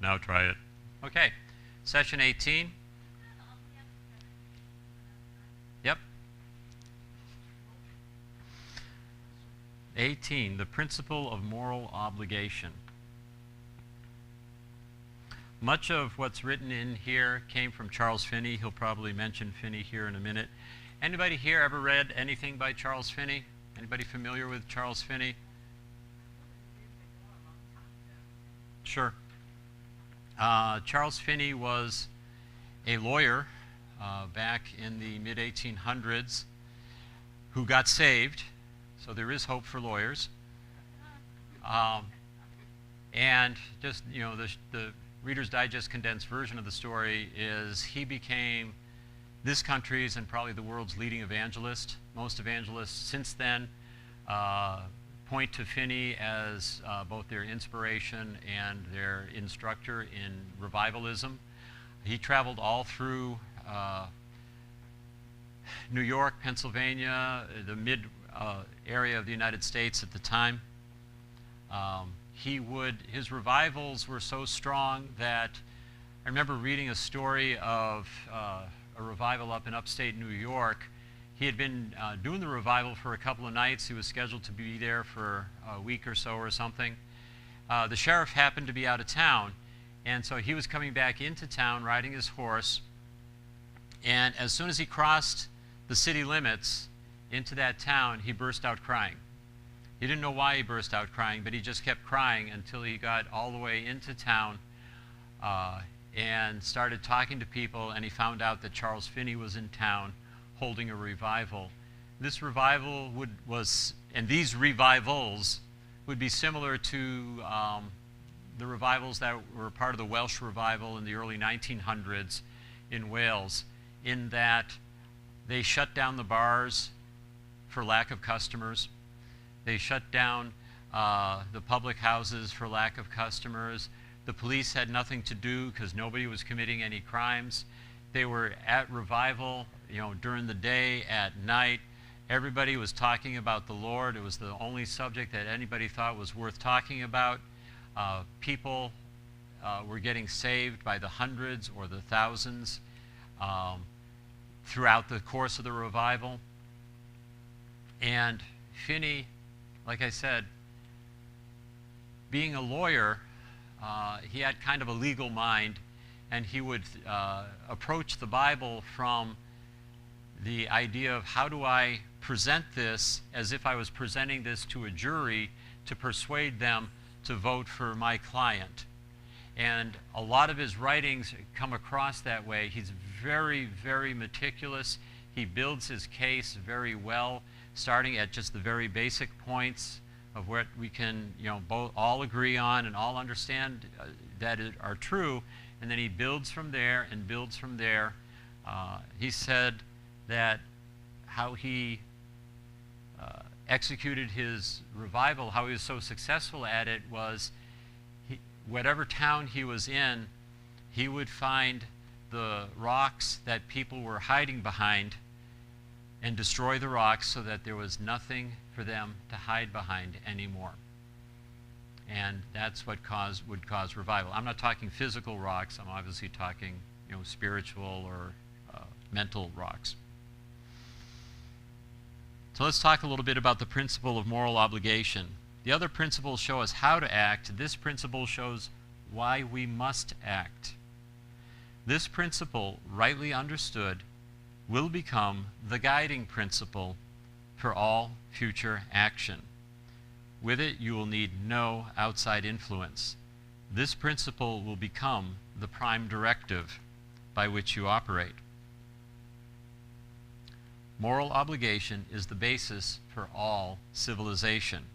Now try it. Okay. Session 18. Yep. 18, the principle of moral obligation. Much of what's written in here came from Charles Finney. He'll probably mention Finney here in a minute. Anybody here ever read anything by Charles Finney? Anybody familiar with Charles Finney? Sure. Charles Finney was a lawyer back in the mid-1800s who got saved, so there is hope for lawyers. And just, you know, the Reader's Digest condensed version of the story is he became this country's and probably the world's leading evangelist. Most evangelists since then point to Finney as both their inspiration and their instructor in revivalism. He traveled all through New York, Pennsylvania, the mid area of the United States at the time. His revivals were so strong that I remember reading a story of a revival up in upstate New York. He had been doing the revival for a couple of nights. He was scheduled to be there for a week or so or something. The sheriff happened to be out of town, and so he was coming back into town riding his horse, and as soon as he crossed the city limits into that town, he burst out crying. He didn't know why he burst out crying, but he just kept crying until he got all the way into town and started talking to people, and he found out that Charles Finney was in town holding a revival. This revival and these revivals would be similar to the revivals that were part of the Welsh revival in the early 1900s in Wales, in that they shut down the bars for lack of customers. They shut down the public houses for lack of customers. The police had nothing to do because nobody was committing any crimes. They were at revival, you know, during the day, at night. Everybody was talking about the Lord. It was the only subject that anybody thought was worth talking about. People were getting saved by the hundreds or the thousands throughout the course of the revival. And Finney, like I said, being a lawyer, he had kind of a legal mind, and he would approach the Bible from the idea of how do I present this as if I was presenting this to a jury to persuade them to vote for my client. And a lot of his writings come across that way. He's very, very meticulous. He builds his case very well, starting at just the very basic points of what we can, you know, both all agree on and all understand that are true, and then he builds from there and builds from there. He said that how he executed his revival, how he was so successful at it, was whatever town he was in, he would find the rocks that people were hiding behind and destroy the rocks so that there was nothing for them to hide behind anymore. And that's what would cause revival. I'm not talking physical rocks. I'm obviously talking, you know, spiritual or mental rocks. So let's talk a little bit about the principle of moral obligation. The other principles show us how to act. This principle shows why we must act. This principle, rightly understood, will become the guiding principle for all future action. With it, you will need no outside influence. This principle will become the prime directive by which you operate. Moral obligation is the basis for all civilization.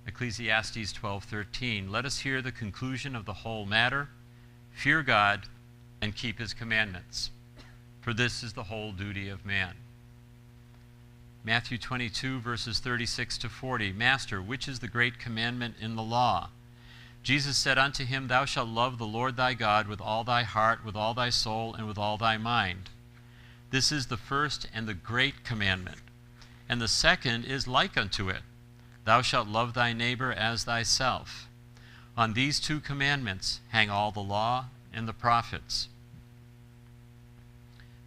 Ecclesiastes 12:13. Let us hear the conclusion of the whole matter. Fear God and keep his commandments, for this is the whole duty of man. Matthew 22, verses 36 to 40. Master, which is the great commandment in the law? Jesus said unto him, Thou shalt love the Lord thy God with all thy heart, with all thy soul, and with all thy mind. This is the first and the great commandment. And the second is like unto it. Thou shalt love thy neighbor as thyself. On these two commandments hang all the law and the prophets.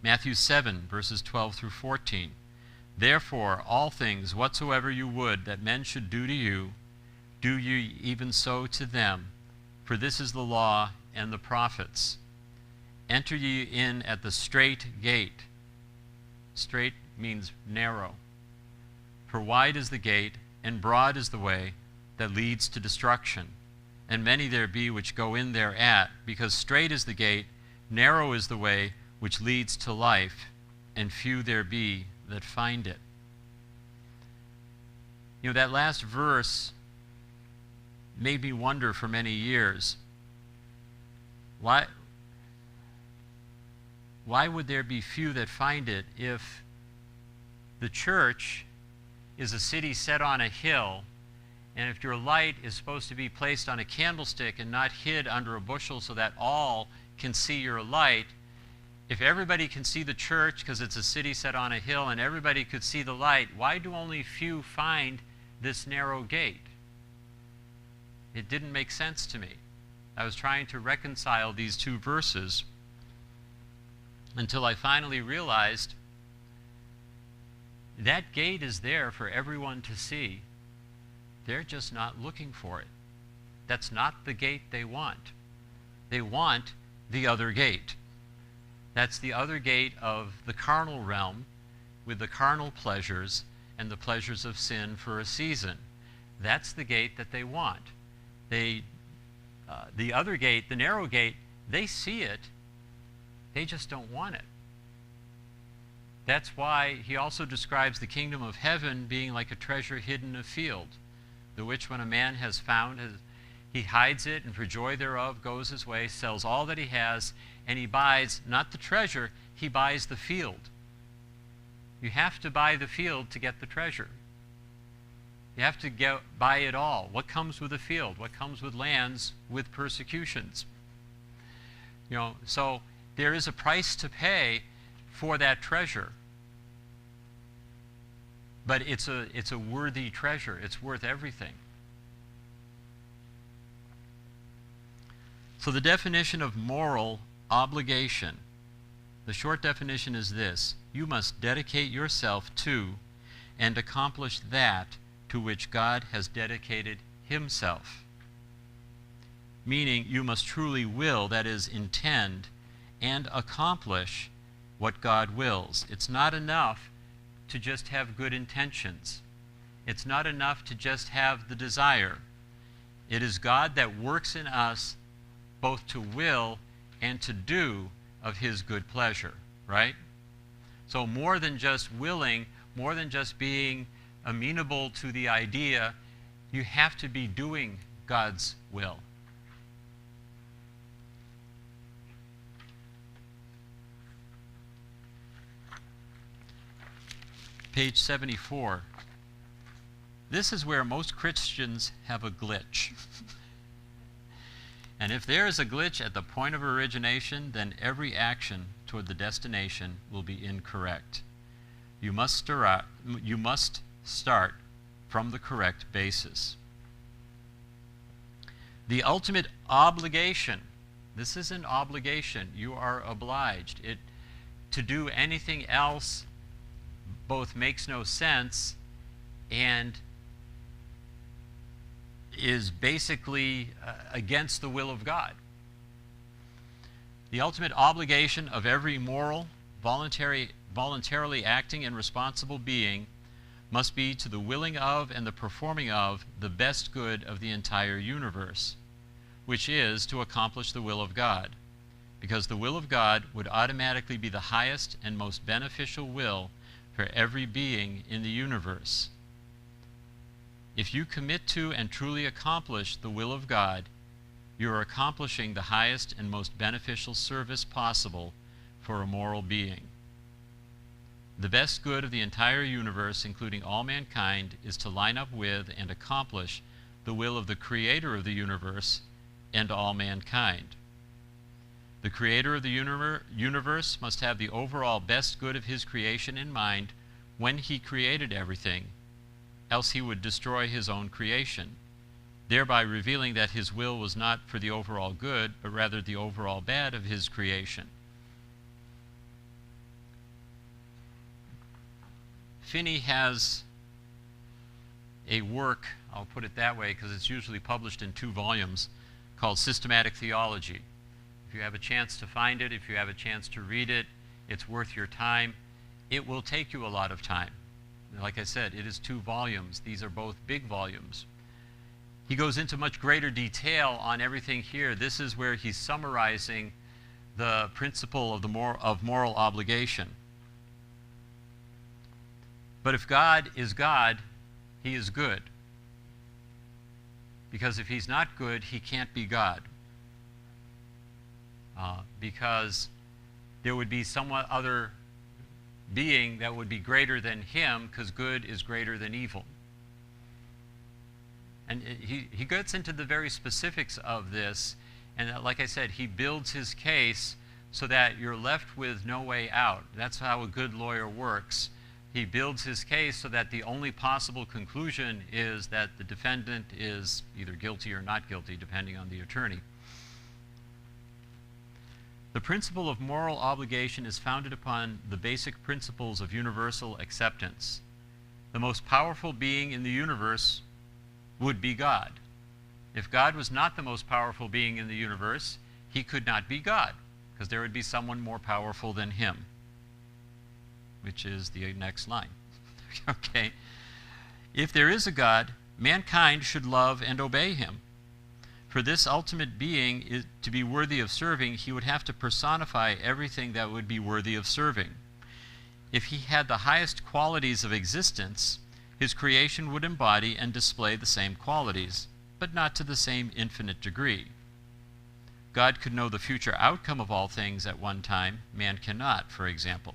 Matthew 7, verses 12 through 14. Therefore, all things whatsoever you would that men should do to you, do ye even so to them, for this is the law and the prophets. Enter ye in at the strait gate. Strait means narrow. For wide is the gate, and broad is the way that leads to destruction, and many there be which go in thereat, because strait is the gate, narrow is the way which leads to life, and few there be that find it. You know, that last verse made me wonder for many years, why would there be few that find it if the church is a city set on a hill, and if your light is supposed to be placed on a candlestick and not hid under a bushel so that all can see your light, if everybody can see the church because it's a city set on a hill and everybody could see the light, why do only few find this narrow gate? It didn't make sense to me. I was trying to reconcile these two verses until I finally realized that gate is there for everyone to see. They're just not looking for it. That's not the gate they want. They want the other gate. That's the other gate of the carnal realm with the carnal pleasures and the pleasures of sin for a season. That's the gate that they want. The other gate, the narrow gate, they see it, they just don't want it. That's why he also describes the kingdom of heaven being like a treasure hidden in a field, the which when a man has found, he hides it, and for joy thereof goes his way, sells all that he has, and he buys not the treasure, he buys the field. You have to buy the field to get the treasure. You have to buy it all. What comes with a field? What comes with lands with persecutions? You know, so there is a price to pay for that treasure. But it's a worthy treasure. It's worth everything. So the definition of moral obligation, the short definition is this: you must dedicate yourself to and accomplish that to which God has dedicated himself. Meaning you must truly will, that is, intend and accomplish what God wills. It's not enough to just have good intentions. It's not enough to just have the desire. It is God that works in us both to will and to do of his good pleasure, right? So more than just willing, more than just being amenable to the idea, you have to be doing God's will. Page 74. This is where most Christians have a glitch. And if there is a glitch at the point of origination, then every action toward the destination will be incorrect. You must start from the correct basis. The ultimate obligation, this is an obligation. You are obliged. To do anything else both makes no sense and is basically against the will of God. The ultimate obligation of every moral, voluntarily acting and responsible being must be to the willing of and the performing of the best good of the entire universe, which is to accomplish the will of God, because the will of God would automatically be the highest and most beneficial will for every being in the universe. If you commit to and truly accomplish the will of God, you are accomplishing the highest and most beneficial service possible for a moral being. The best good of the entire universe, including all mankind, is to line up with and accomplish the will of the Creator of the universe and all mankind. The Creator of the universe must have the overall best good of his creation in mind when he created everything, else he would destroy his own creation. thereby revealing that his will was not for the overall good, but rather the overall bad of his creation. Finney has a work, I'll put it that way because it's usually published in 2 volumes, called Systematic Theology. If you have a chance to find it, if you have a chance to read it, it's worth your time. It will take you a lot of time. Like I said, it is 2 volumes. These are both big volumes. He goes into much greater detail on everything here. This is where he's summarizing the principle of moral obligation. But if God is God, he is good. Because if he's not good, he can't be God. Because there would be some other being that would be greater than him, because good is greater than evil. And he gets into the very specifics of this, and like I said, he builds his case so that you're left with no way out. That's how a good lawyer works. He builds his case so that the only possible conclusion is that the defendant is either guilty or not guilty, depending on the attorney. The principle of moral obligation is founded upon the basic principles of universal acceptance. The most powerful being in the universe would be God. If God was not the most powerful being in the universe, he could not be God, because there would be someone more powerful than him, which is the next line. Okay. If there is a God, mankind should love and obey him. For this ultimate being to be worthy of serving, he would have to personify everything that would be worthy of serving. If he had the highest qualities of existence, his creation would embody and display the same qualities, but not to the same infinite degree. God could know the future outcome of all things at one time. Man cannot, for example.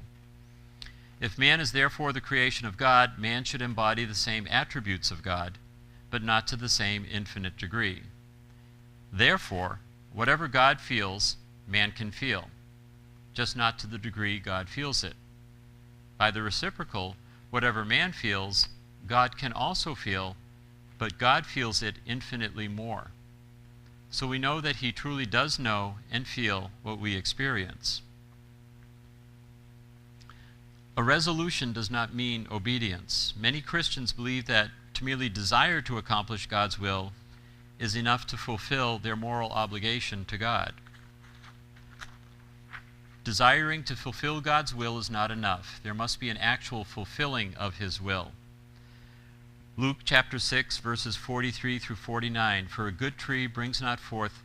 If man is therefore the creation of God, man should embody the same attributes of God, but not to the same infinite degree. Therefore, whatever God feels, man can feel, just not to the degree God feels it. By the reciprocal, whatever man feels, God can also feel, but God feels it infinitely more. So we know that he truly does know and feel what we experience. A resolution does not mean obedience. Many Christians believe that to merely desire to accomplish God's will is enough to fulfill their moral obligation to God. Desiring to fulfill God's will is not enough. There must be an actual fulfilling of his will. Luke chapter 6, verses 43 through 49, for a good tree brings not forth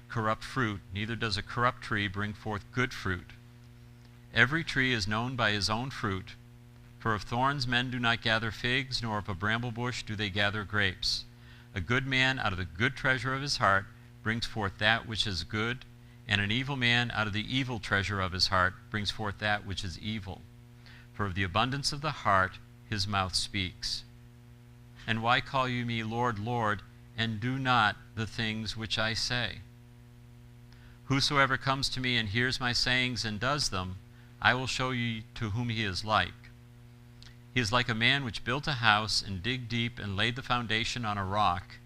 corrupt fruit, neither does a corrupt tree bring forth good fruit. Every tree is known by his own fruit. For of thorns men do not gather figs, nor of a bramble bush do they gather grapes. A good man out of the good treasure of his heart brings forth that which is good, and an evil man out of the evil treasure of his heart brings forth that which is evil. For of the abundance of the heart his mouth speaks. And why call you me Lord, Lord, and do not the things which I say? Whosoever comes to me and hears my sayings and does them, I will show you to whom he is like. He is like a man which built a house and digged deep and laid the foundation on a rock.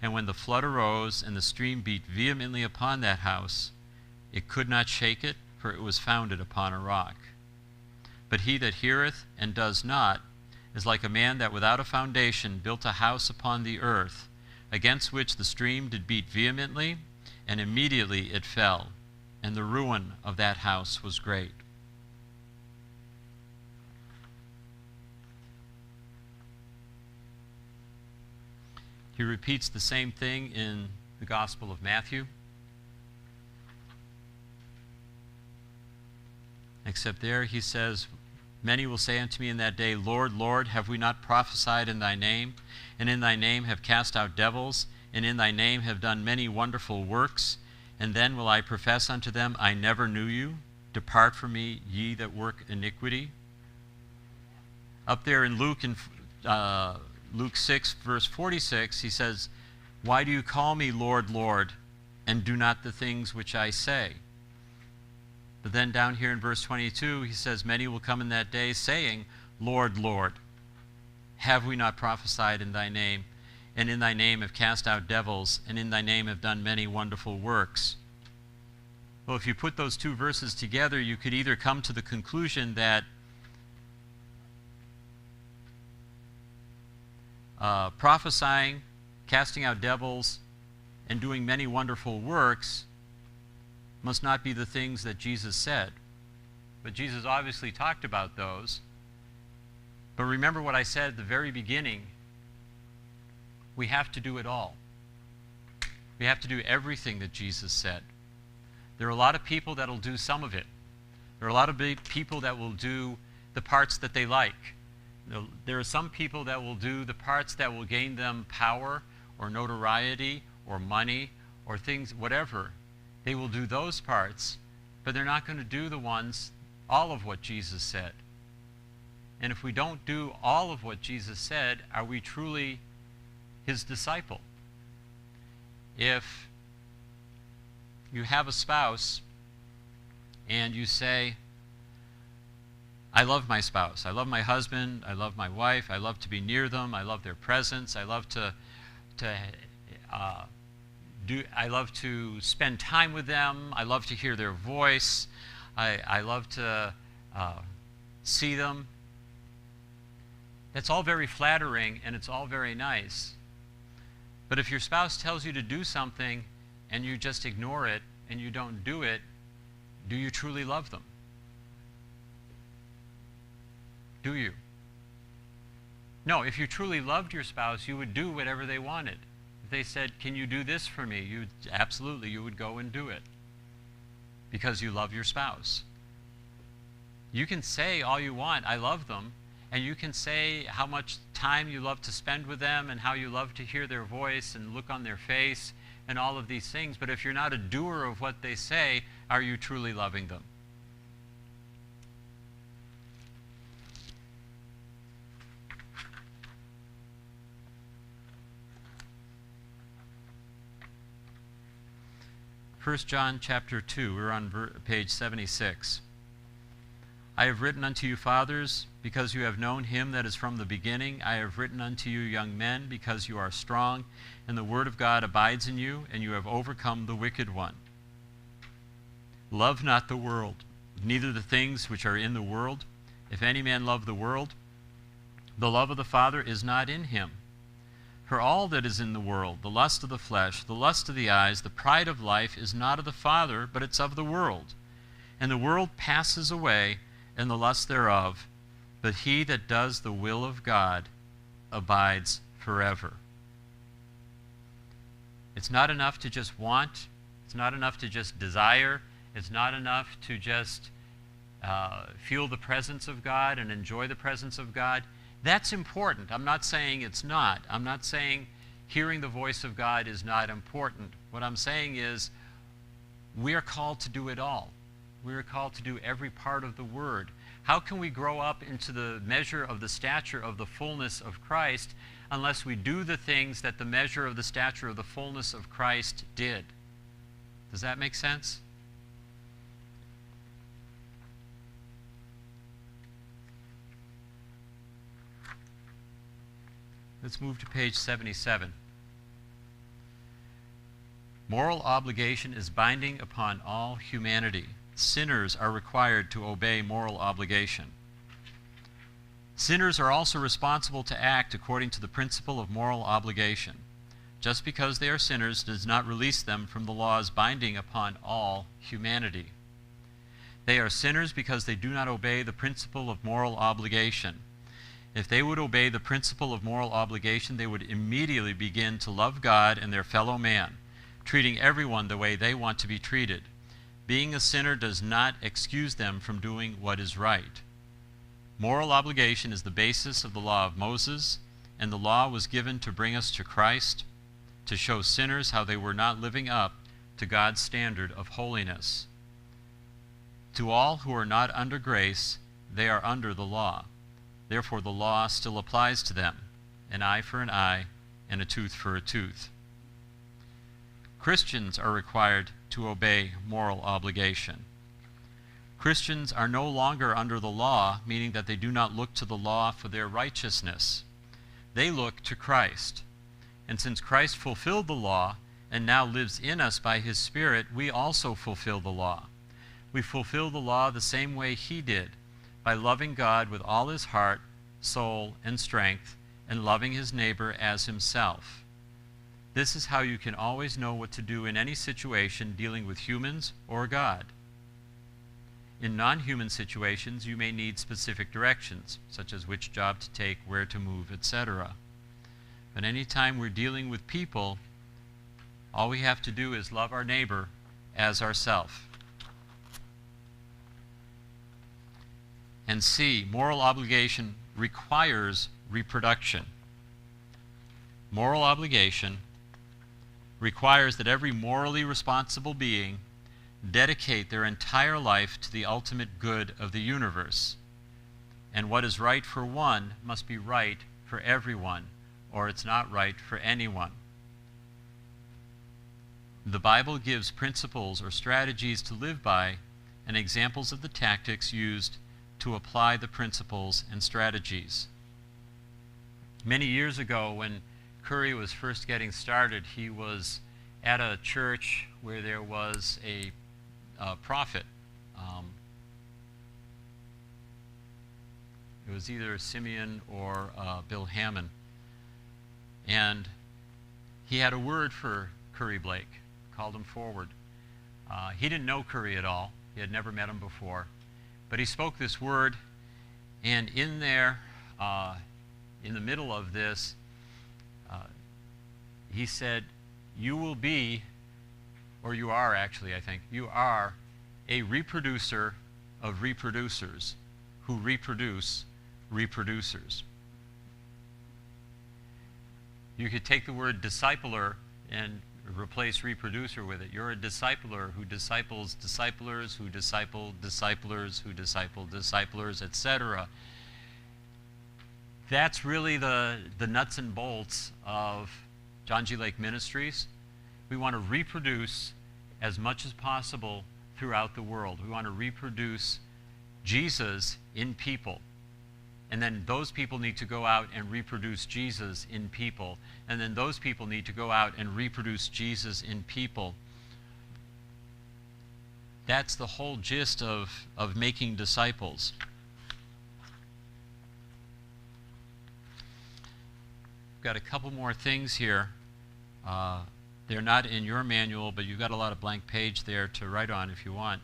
And when the flood arose and the stream beat vehemently upon that house, it could not shake it, for it was founded upon a rock. But he that heareth and does not is like a man that without a foundation built a house upon the earth, against which the stream did beat vehemently, and immediately it fell, and the ruin of that house was great. He repeats the same thing in the Gospel of Matthew, except there he says, many will say unto me in that day, Lord, Lord, have we not prophesied in thy name, and in thy name have cast out devils, and in thy name have done many wonderful works? And then will I profess unto them, I never knew you. Depart from me, ye that work iniquity. Up there in Luke 6, verse 46, he says, why do you call me Lord, Lord, and do not the things which I say? But then down here in verse 22, he says, many will come in that day saying, Lord, Lord, have we not prophesied in thy name? and in thy name have cast out devils, and in thy name have done many wonderful works. Well, if you put those two verses together, you could either come to the conclusion that prophesying, casting out devils, and doing many wonderful works must not be the things that Jesus said. But Jesus obviously talked about those. But remember what I said at the very beginning. We have to do it all. We have to do everything that Jesus said. There are a lot of people that will do some of it. There are a lot of people that will do the parts that they like. There are some people that will do the parts that will gain them power or notoriety or money or things, whatever. They will do those parts, but they're not going to do the ones, all of what Jesus said. And if we don't do all of what Jesus said, are we truly his disciple? If you have a spouse and you say, I love my spouse, I love my husband, I love my wife, I love to be near them, I love their presence, I love to spend time with them, I love to hear their voice, I love to see them. That's all very flattering and it's all very nice. But if your spouse tells you to do something and you just ignore it and you don't do it, do you truly love them? Do you? No, if you truly loved your spouse, you would do whatever they wanted. If they said, can you do this for me? Absolutely, you would go and do it because you love your spouse. You can say all you want, I love them, and you can say how much time you love to spend with them and how you love to hear their voice and look on their face and all of these things, but if you're not a doer of what they say, are you truly loving them? First John chapter 2, we're on page 76. I have written unto you, fathers, because you have known him that is from the beginning. I have written unto you, young men, because you are strong, and the word of God abides in you, and you have overcome the wicked one. Love not the world, neither the things which are in the world. If any man love the world, the love of the Father is not in him. For all that is in the world, the lust of the flesh, the lust of the eyes, the pride of life, is not of the Father, but it's of the world. And the world passes away, and the lust thereof, but he that does the will of God abides forever. It's not enough to just want. It's not enough to just desire. It's not enough to just feel the presence of God and enjoy the presence of God. That's important. I'm not saying it's not. I'm not saying hearing the voice of God is not important. What I'm saying is we are called to do it all. We are called to do every part of the Word. How can we grow up into the measure of the stature of the fullness of Christ unless we do the things that the measure of the stature of the fullness of Christ did? Does that make sense? Let's move to page 77. Moral obligation is binding upon all humanity. Sinners are required to obey moral obligation. Sinners are also responsible to act according to the principle of moral obligation. Just because they are sinners does not release them from the laws binding upon all humanity. They are sinners because they do not obey the principle of moral obligation. If they would obey the principle of moral obligation, they would immediately begin to love God and their fellow man, treating everyone the way they want to be treated. Being a sinner does not excuse them from doing what is right. Moral obligation is the basis of the law of Moses, and the law was given to bring us to Christ, to show sinners how they were not living up to God's standard of holiness. To all who are not under grace, they are under the law. Therefore, the law still applies to them, an eye for an eye and a tooth for a tooth. Christians are required to obey moral obligation. Christians are no longer under the law, meaning that they do not look to the law for their righteousness. They look to Christ. And since Christ fulfilled the law and now lives in us by his Spirit, we also fulfill the law. We fulfill the law the same way he did, by loving God with all his heart, soul, and strength, and loving his neighbor as himself. This is how you can always know what to do in any situation dealing with humans or God. In non-human situations, you may need specific directions, such as which job to take, where to move, etc. But anytime we're dealing with people, all we have to do is love our neighbor as ourself. And C, moral obligation requires reproduction. Moral obligation requires that every morally responsible being dedicate their entire life to the ultimate good of the universe. And what is right for one must be right for everyone, or it's not right for anyone. The Bible gives principles or strategies to live by and examples of the tactics used to apply the principles and strategies. Many years ago, when Curry was first getting started, he was at a church where there was a prophet. It was either Simeon or Bill Hammond. And he had a word for Curry Blake, called him forward. He didn't know Curry at all. He had never met him before. But he spoke this word, and in there, in the middle of this, he said, you will be, or you are actually, I think, you are a reproducer of reproducers who reproduce reproducers. You could take the word discipler and replace reproducer with it. You're a discipler who disciples disciplers, who disciple disciplers, who disciple disciplers, etc. That's really the nuts and bolts of John G. Lake Ministries. We want to reproduce as much as possible throughout the world. We want to reproduce Jesus in people. And then those people need to go out and reproduce Jesus in people. And then those people need to go out and reproduce Jesus in people. That's the whole gist of making disciples. Got a couple more things here. They're not in your manual, but you've got a lot of blank page there to write on if you want.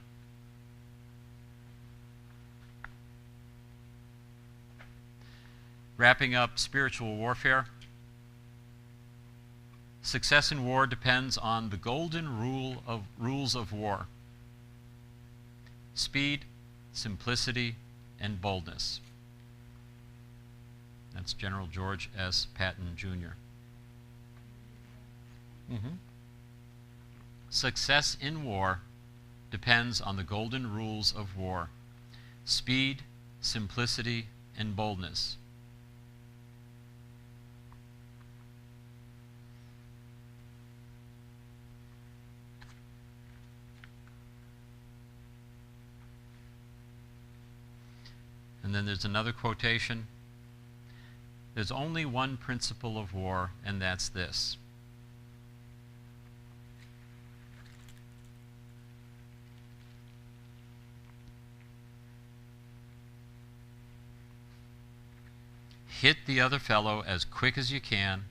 Wrapping up spiritual warfare. Success in war depends on the golden rules of war. Speed, simplicity, and boldness. That's General George S. Patton, Jr. Success in war depends on the golden rules of war. Speed, simplicity, and boldness. And then there's another quotation. There's only one principle of war, and that's this. Hit the other fellow as quick as you can.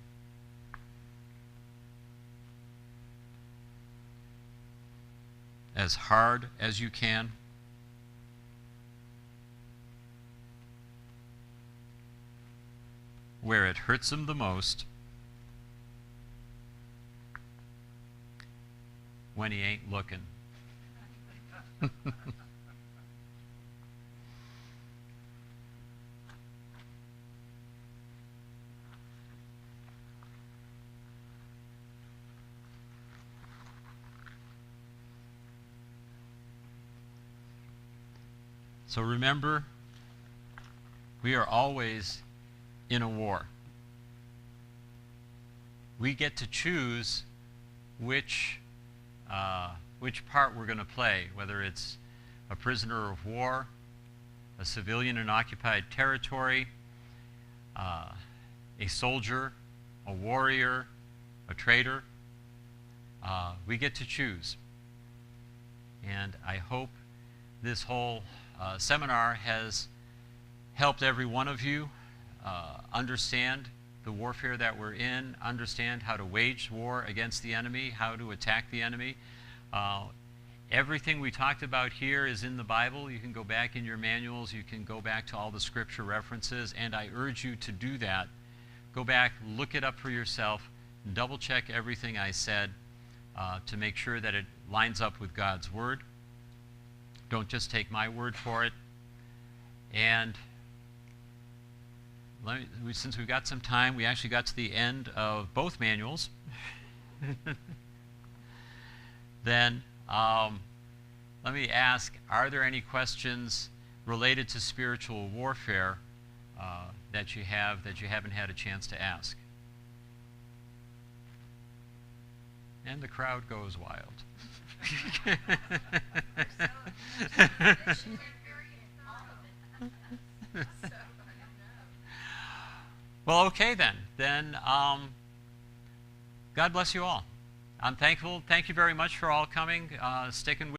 As hard as you can. Where it hurts them the most. When he ain't looking. So remember, we are always in a war. We get to choose which part we're going to play, whether it's a prisoner of war, a civilian in occupied territory, a soldier, a warrior, a traitor. We get to choose. And I hope this whole seminar has helped every one of you understand the warfare that we're in, understand how to wage war against the enemy, how to attack the enemy. Everything we talked about here is in the Bible. You can go back in your manuals. You can go back to all the scripture references, and I urge you to do that. Go back, look it up for yourself, double check everything I said to make sure that it lines up with God's Word. Don't just take my word for it. And since we've got some time, we actually got to the end of both manuals. Then let me ask, are there any questions related to spiritual warfare that you haven't had a chance to ask? And the crowd goes wild. Well, okay then. God bless you all. I'm thankful. Thank you very much for all coming, sticking with